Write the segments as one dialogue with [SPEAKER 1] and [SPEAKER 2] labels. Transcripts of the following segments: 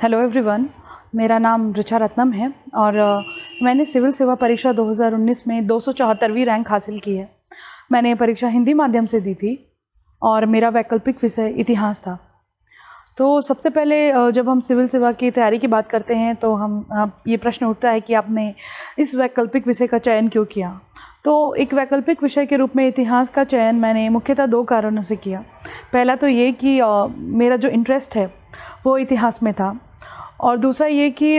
[SPEAKER 1] Hello everyone, मेरा नाम ऋचा रत्नम है और मैंने सिविल सेवा परीक्षा 2019 में 274वीं रैंक हासिल की है। मैंने ये परीक्षा हिंदी माध्यम से दी थी और मेरा वैकल्पिक विषय इतिहास था। तो सबसे पहले जब हम सिविल सेवा की तैयारी की बात करते हैं तो ये प्रश्न उठता है कि आपने इस वैकल्पिक विषय का चयन क्यों किया। तो एक वैकल्पिक विषय के रूप में इतिहास का चयन मैंने मुख्यतः 2 कारणों से किया। पहला तो ये कि मेरा जो इंटरेस्ट है वो इतिहास में था और दूसरा ये कि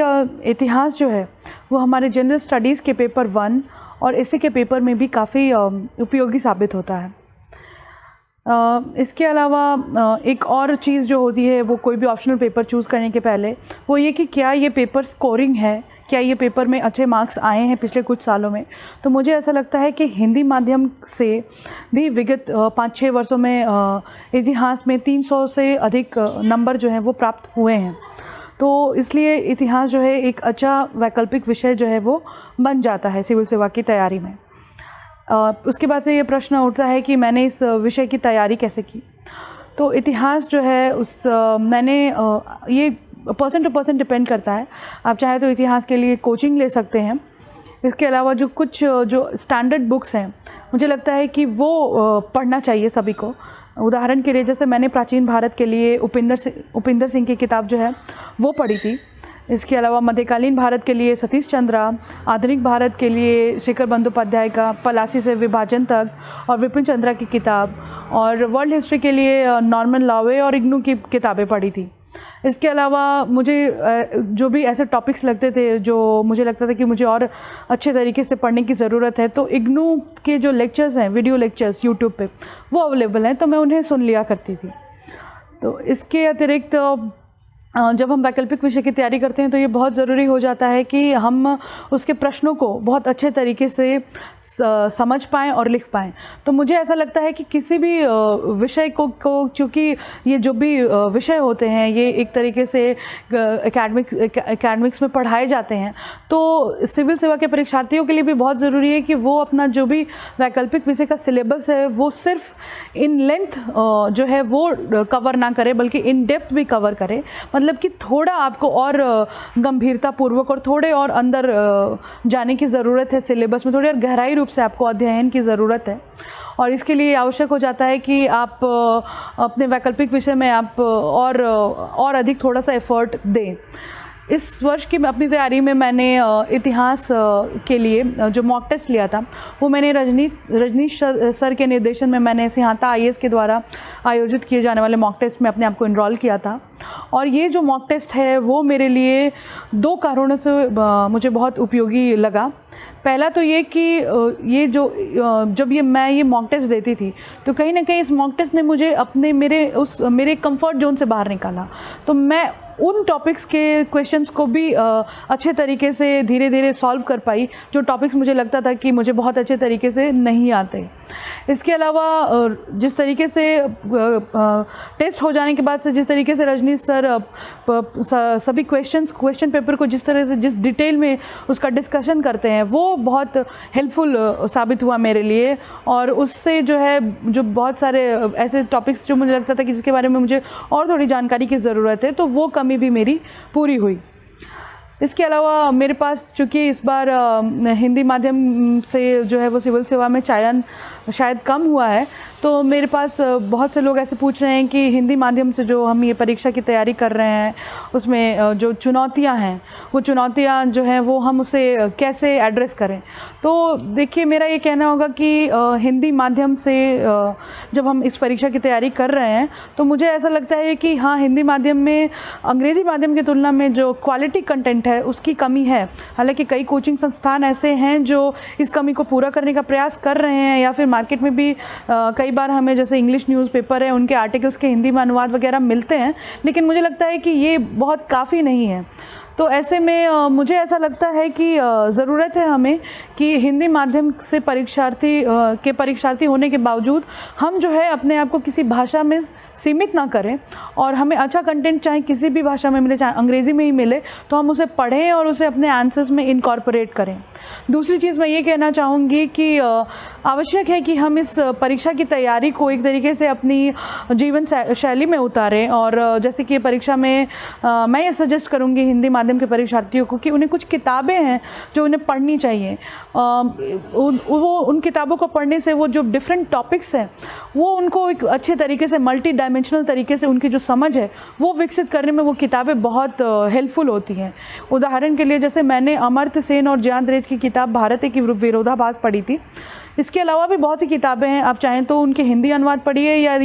[SPEAKER 1] इतिहास जो है वो हमारे जनरल स्टडीज़ के पेपर 1 और एसए के पेपर में भी काफ़ी उपयोगी साबित होता है। इसके अलावा एक और चीज़ जो होती है वो कोई भी ऑप्शनल पेपर चूज़ करने के पहले वो ये कि क्या ये पेपर स्कोरिंग है, क्या ये पेपर में अच्छे मार्क्स आए हैं पिछले कुछ सालों में। तो मुझे ऐसा लगता है कि हिंदी माध्यम से भी विगत 5-6 वर्षों में इतिहास में 300 से अधिक नंबर जो हैं वो प्राप्त हुए हैं। तो इसलिए इतिहास जो है एक अच्छा वैकल्पिक विषय जो है वो बन जाता है सिविल सेवा की तैयारी में। उसके बाद से ये प्रश्न उठता है कि मैंने इस विषय की तैयारी कैसे की। तो इतिहास जो है मैंने ये पर्सन टू पर्सन डिपेंड करता है। आप चाहे तो इतिहास के लिए कोचिंग ले सकते हैं। इसके अलावा जो स्टैंडर्ड बुक्स हैं मुझे लगता है कि वो पढ़ना चाहिए सभी को। उदाहरण के लिए जैसे मैंने प्राचीन भारत के लिए उपिंदर सिंह की किताब जो है वो पढ़ी थी। इसके अलावा मध्यकालीन भारत के लिए सतीश चंद्रा, आधुनिक भारत के लिए शेखर बंदोपाध्याय का पलासी से विभाजन तक और विपिन चंद्रा की किताब, और वर्ल्ड हिस्ट्री के लिए नॉर्मन लॉवे और इग्नू की किताबें पढ़ी थी। इसके अलावा मुझे जो भी ऐसे टॉपिक्स लगते थे जो मुझे लगता था कि मुझे और अच्छे तरीके से पढ़ने की ज़रूरत है, तो इग्नू के जो लेक्चर्स हैं, वीडियो लेक्चर्स यूट्यूब पे वो अवेलेबल हैं, तो मैं उन्हें सुन लिया करती थी। तो इसके अतिरिक्त जब हम वैकल्पिक विषय की तैयारी करते हैं तो ये बहुत ज़रूरी हो जाता है कि हम उसके प्रश्नों को बहुत अच्छे तरीके से समझ पाएँ और लिख पाएँ। तो मुझे ऐसा लगता है कि किसी भी विषय को चूँकि ये जो भी विषय होते हैं ये एक तरीके से एकेडमिक्स में पढ़ाए जाते हैं, तो सिविल सेवा के परीक्षार्थियों के लिए भी बहुत ज़रूरी है कि वो अपना जो भी वैकल्पिक विषय का सिलेबस है वो सिर्फ इन लेंथ जो है वो कवर ना करे बल्कि इन डेप्थ भी कवर करे। मतलब कि थोड़ा आपको और गंभीरतापूर्वक और थोड़े और अंदर जाने की ज़रूरत है सिलेबस में, थोड़ी और गहराई रूप से आपको अध्ययन की ज़रूरत है। और इसके लिए आवश्यक हो जाता है कि आप अपने वैकल्पिक विषय में आप और अधिक थोड़ा सा एफर्ट दें। इस वर्ष की अपनी तैयारी में मैंने इतिहास के लिए जो मॉक टेस्ट लिया था वो मैंने रजनीश सर के निर्देशन में मैंने सिहांता आईएएस के द्वारा आयोजित किए जाने वाले मॉक टेस्ट में अपने आप को इनरोल किया था। और ये जो मॉक टेस्ट है वो मेरे लिए 2 कारणों से मुझे बहुत उपयोगी लगा। पहला तो ये कि जब मैं ये मॉक टेस्ट देती थी तो कहीं ना कहीं इस मॉक टेस्ट ने मुझे मेरे कंफर्ट जोन से बाहर निकाला। तो मैं उन टॉपिक्स के क्वेश्चंस को भी अच्छे तरीके से धीरे धीरे सॉल्व कर पाई जो टॉपिक्स मुझे लगता था कि मुझे बहुत अच्छे तरीके से नहीं आते। इसके अलावा जिस तरीके से टेस्ट हो जाने के बाद से जिस तरीके से रजनीश सर सभी क्वेश्चन पेपर को जिस तरह से जिस डिटेल में उसका डिस्कशन करते हैं वो बहुत हेल्पफुल साबित हुआ मेरे लिए। और उससे जो बहुत सारे ऐसे टॉपिक्स जो मुझे लगता था कि जिसके बारे में मुझे और थोड़ी जानकारी की ज़रूरत है तो वो कमी भी मेरी पूरी हुई। इसके अलावा मेरे पास चूँकि इस बार हिंदी माध्यम से जो है वो सिविल सेवा में चयन शायद कम हुआ है, तो मेरे पास बहुत से लोग ऐसे पूछ रहे हैं कि हिंदी माध्यम से जो हम ये परीक्षा की तैयारी कर रहे हैं उसमें जो चुनौतियां हैं वो चुनौतियां जो हैं वो हम उसे कैसे एड्रेस करें। तो देखिए, मेरा ये कहना होगा कि हिंदी माध्यम से जब हम इस परीक्षा की तैयारी कर रहे हैं तो मुझे ऐसा लगता है कि हाँ, हिंदी माध्यम में अंग्रेज़ी माध्यम की तुलना में जो क्वालिटी कंटेंट है उसकी कमी है। हालांकि कई कोचिंग संस्थान ऐसे हैं जो इस कमी को पूरा करने का प्रयास कर रहे हैं, या फिर मार्केट में भी कई बार हमें जैसे इंग्लिश न्यूज़पेपर है उनके आर्टिकल्स के हिंदी में अनुवाद वगैरह मिलते हैं, लेकिन मुझे लगता है कि ये बहुत काफ़ी नहीं है। तो ऐसे में मुझे ऐसा लगता है कि ज़रूरत है हमें कि हिंदी माध्यम से परीक्षार्थी होने के बावजूद हम जो है अपने आप को किसी भाषा में सीमित ना करें, और हमें अच्छा कंटेंट चाहे किसी भी भाषा में मिले, चाहे अंग्रेज़ी में ही मिले, तो हम उसे पढ़ें और उसे अपने आंसर्स में इनकॉर्पोरेट करें। दूसरी चीज़ मैं ये कहना चाहूँगी कि आवश्यक है कि हम इस परीक्षा की तैयारी को एक तरीके से अपनी जीवन शैली में उतारें, और जैसे कि परीक्षा में मैं ये सजेस्ट करूँगी हिंदी माध्यम के परीक्षार्थियों को कि उन्हें कुछ किताबें हैं जो उन्हें पढ़नी चाहिए। वो उन किताबों को पढ़ने से वो जो डिफरेंट टॉपिक्स हैं वो उनको एक अच्छे तरीके से मल्टी डायमेंशनल तरीके से उनकी जो समझ है वो विकसित करने में वो किताबें बहुत हेल्पफुल होती हैं। उदाहरण के लिए जैसे मैंने अमर्त्य सेन और जयंत रेज की किताब भारत एक विरोधाभास पढ़ी थी। इसके अलावा भी बहुत सी किताबें हैं, आप चाहें तो उनके हिंदी अनुवाद पढ़िए, या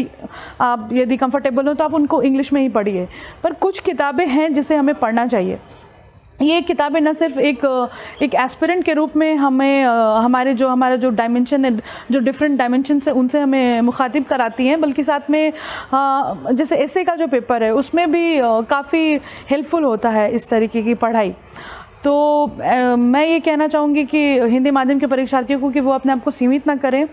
[SPEAKER 1] आप यदि कंफर्टेबल हो तो आप उनको इंग्लिश में ही पढ़िए, पर कुछ किताबें हैं जिसे हमें पढ़ना चाहिए। ये किताबें न सिर्फ एक एस्पिरेंट के रूप में हमें हमारा जो डायमेंशन है, जो डिफरेंट डायमेंशन है उनसे हमें मुखातिब कराती हैं, बल्कि साथ में जैसे एसे का जो पेपर है उसमें भी काफ़ी हेल्पफुल होता है इस तरीके की पढ़ाई। तो मैं ये कहना चाहूँगी कि हिंदी माध्यम के परीक्षार्थियों को कि वो अपने आप को सीमित ना करें,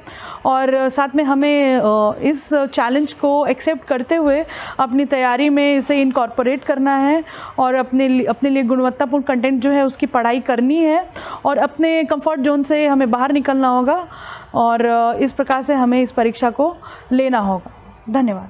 [SPEAKER 1] और साथ में हमें इस चैलेंज को एक्सेप्ट करते हुए अपनी तैयारी में इसे इनकॉर्पोरेट करना है, और अपने लिए गुणवत्तापूर्ण कंटेंट जो है उसकी पढ़ाई करनी है, और अपने कंफर्ट जोन से हमें बाहर निकलना होगा, और इस प्रकार से हमें इस परीक्षा को लेना होगा। धन्यवाद।